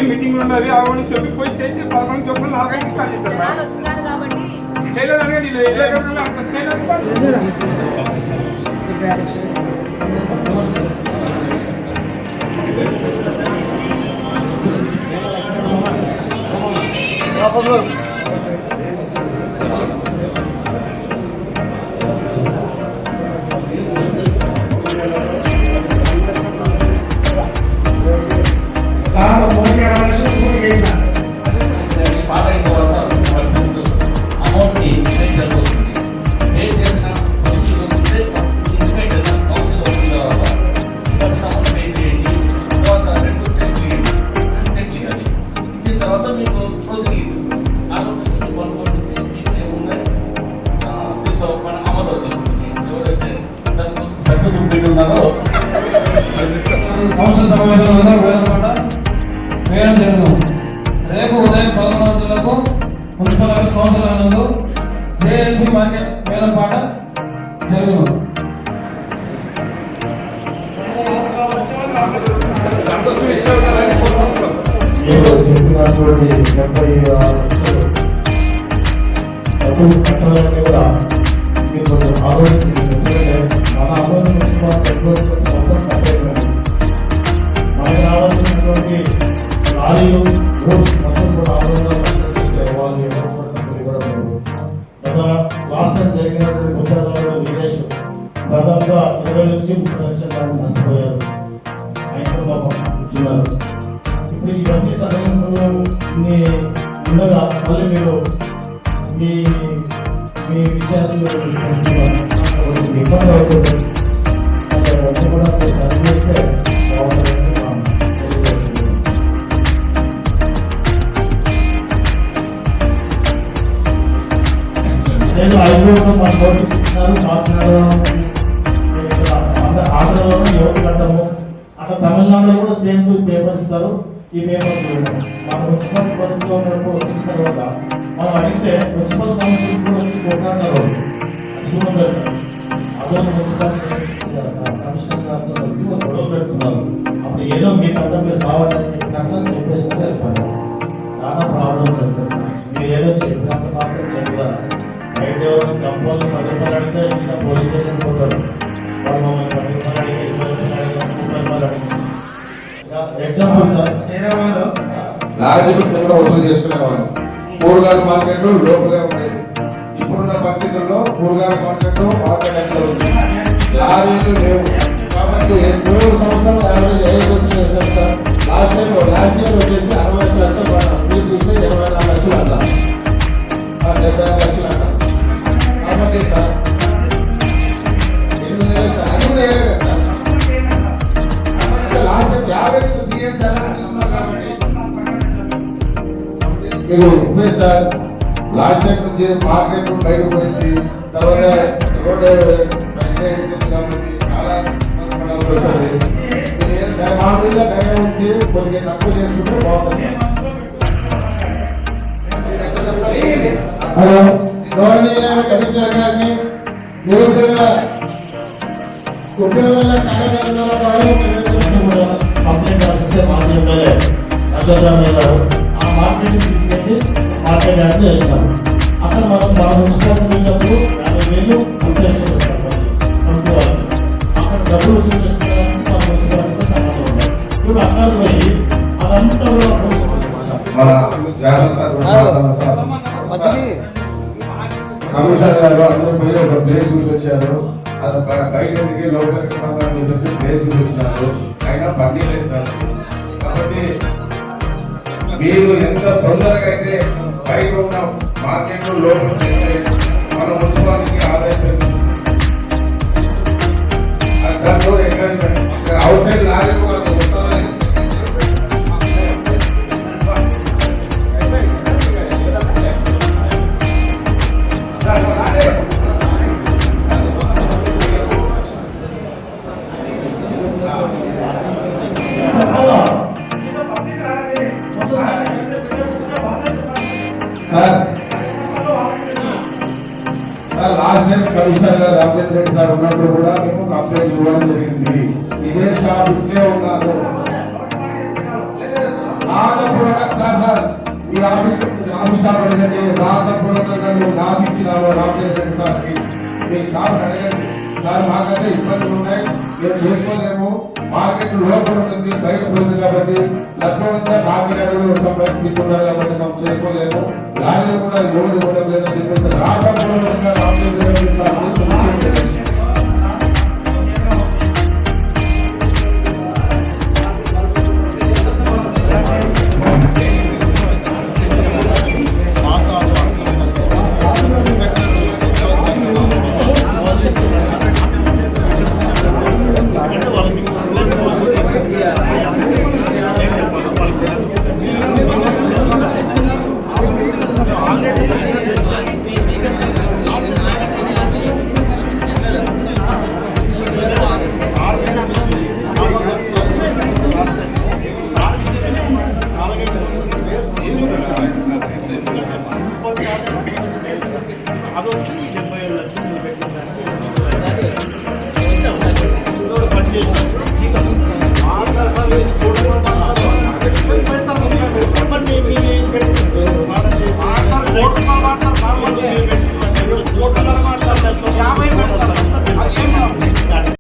Meeting ఉన్నది అవన్నీ చెప్పి పోయి చేసి 11 చొప్పున 4 స్టార్ట్ చేశారు చేయలేదనగా నేను చేయలేదు. కౌన్సిల్ సమావేశంలో వేలంపాట వేయడం జరుగును. రేపు ఉదయం 11 గంటలకు మున్సిపల్ ఆఫీస్ కౌన్సిల్ నందు జేఎల్బి మార్కెట్ వేలంపాట జరుగును. చెప్పినటువంటి 76 కూడా మీరు కొంచెం ఆలోచించండి. మన ఆలోచన మొత్తం కట్టేయండి. మనకి రావాల్సినటువంటి లారీలు రోడ్స్ మొత్తం కూడా ఆలోచన వాళ్ళు ఇవ్వడం లేదు. లాస్ట్ టైం జరిగినటువంటి బుద్ధదారుడు విదేశ్ దాదాపుగా 20 నుంచి 30 లక్షల నష్టపోయారు. ఆయన కూడా కూర్చున్నారు. ఇప్పుడు ఇవన్నీ సమయంలో ఉండగా మళ్ళీ మీరు మీ మీ విషయాలు ఇబ్బంది అవుతుంది. అవన్నీ కూడా సరి చేస్తే నేను ఐదులో మన నోటీస్ ఇచ్చినారు. కాకినాడ ఆంధ్రలోనే యువత కట్టము అక్కడ తమిళనాడులో కూడా సేమ్ పేపర్ ఇస్తారు. ఈ పేపర్ మన మున్సిపల్ ప్రభుత్వం వచ్చిన తర్వాత మనం అడిగితే మున్సిపల్ కౌన్సిల్ కూడా వచ్చి కొట్లాడారు. అది కూడా ఉండదు సార్. అదే మున్సిపల్ కమిషనర్ గారితో వచ్చి గొడవలు పెట్టుకున్నారు. అప్పుడు ఏదో మీ పంట మీరు సావాలని చెప్పినట్లు చెప్పేసి వెళ్ళిపోయారు. చాలా ప్రాబ్లమ్స్ అవుతాయి సార్. మీరు ఏదో చెప్పినట్టు మాత్రం చెప్తారు. బయట ఎవరైనా కంపౌండ్ 10 రూపాయలు అడిగితే సీదా పోలీస్ స్టేషన్ పోతారు. వాళ్ళు మమ్మల్ని 10 రూపాయలు అడిగి 20 రూపాయలు అడిగి 30 రూపాయలు అడిగి ఎగ్జాంపుల్ సార్ లారీలు వసూలు చేసుకునేవాళ్ళు. కూరగాయల మార్కెట్ లోపలే ఉండేది. ఇప్పుడున్న పరిస్థితుల్లో కూరగాయల మార్కెట్ మార్కెట్ ఉంది, లారీలు లేవు. కాబట్టి 3 సంవత్సరాలు యావరేజ్ 5% చేశారు సార్. లాస్ట్ ఇయర్ వచ్చేసి 60 లక్షలు, మీరు చూస్తే 24 లక్షలు అంటాం, 75 లక్షలు అంటాం. కాబట్టి సార్ 8 నెలలు సార్, అది కూడా వేయలేదు సార్. లాస్ట్ 50 3 ఇయర్స్ తీసుకున్నాం. కాబట్టి మీకు ఉపయోగ సార్ లాస్ట్ టైం నుంచి మార్కెట్ బయటకు పోయింది. తర్వాత రోడ్డు కాబట్టి చాలా పడాల్సి వస్తుంది. మామూలుగా ధైర్యం ఉంచి కొద్దిగా తక్కువ చేసుకుంటే బాగుంటుంది. హలో, గౌరవనీయులైన కమిషనర్ గారిని నిరుద్యోగ ఉద్యోగుల కంప్లైంట్ రాసిస్తే మాట్లాడే నచ్చరామయ్య గారు ఆ మార్కెట్ని తీసుకెళ్ళి మార్కెట్ యాడ్ చేసినారు. అక్కడ మనం మన మున్సిపాలిటీ వచ్చినప్పుడు 50,000 అనుకోవాలి. అక్కడ డబ్బులు వసూలు చేసుకోవడానికి మన మున్సిపాలిటీతో సంబంధం ఉంది. ఇప్పుడు అక్కడ పోయి అదంతా కమిషనర్ గారు అందరూ పోయి ఒక ప్లేస్ చూసి వచ్చారు. అది బయట ఎందుకు లోపలికి చెప్పేసి ప్లేస్ చూసి వచ్చినారు. అయినా పని లేదు సార్. కాబట్టి మీరు ఎంత తొందరగా అయితే బయట ఉన్న మార్కెట్ లోపల చేస్తే మన మున్సిపాలిటీకి ఆదాయం పెరుగుతుంది. దాంట్లో ఎంకరేజ్మెంట్ అవుట్ సైడ్ లారీలు వస్తుందని Vamos sir last time commissioner గారు రామచంద్ర రెడ్డి సార్ ఉన్నప్పుడు కూడా మేము కంప్లైంట్ ఇవ్వడం జరిగింది. ఇదే స్టాఫ్ ఇట్లే ఉన్నారు. సార్ మీ ఆఫీస్ స్టాఫ్ అడగండి, రాతపూర్వకంగా మేము నాశించినాము రామచంద్ర రెడ్డి సార్కి. మీ స్టాఫ్ అడగండి సార్, మాకైతే ఇబ్బందులు ఉన్నాయి, మేము చేసుకోలేము. మార్కెట్ లోపల ఉంది, బయట ఉంది కాబట్టి లభ్యమంతా మార్కెట్ అడుగులు సంపాదించుకున్నారు కాబట్టి మేము చేసుకోలేము. లారీలు కూడా లోడ్ ఇవ్వడం లేదని చెప్పేసి రాతపూర్వకంగా రామచంద్ర రెడ్డి సార్కి అదొచ్చి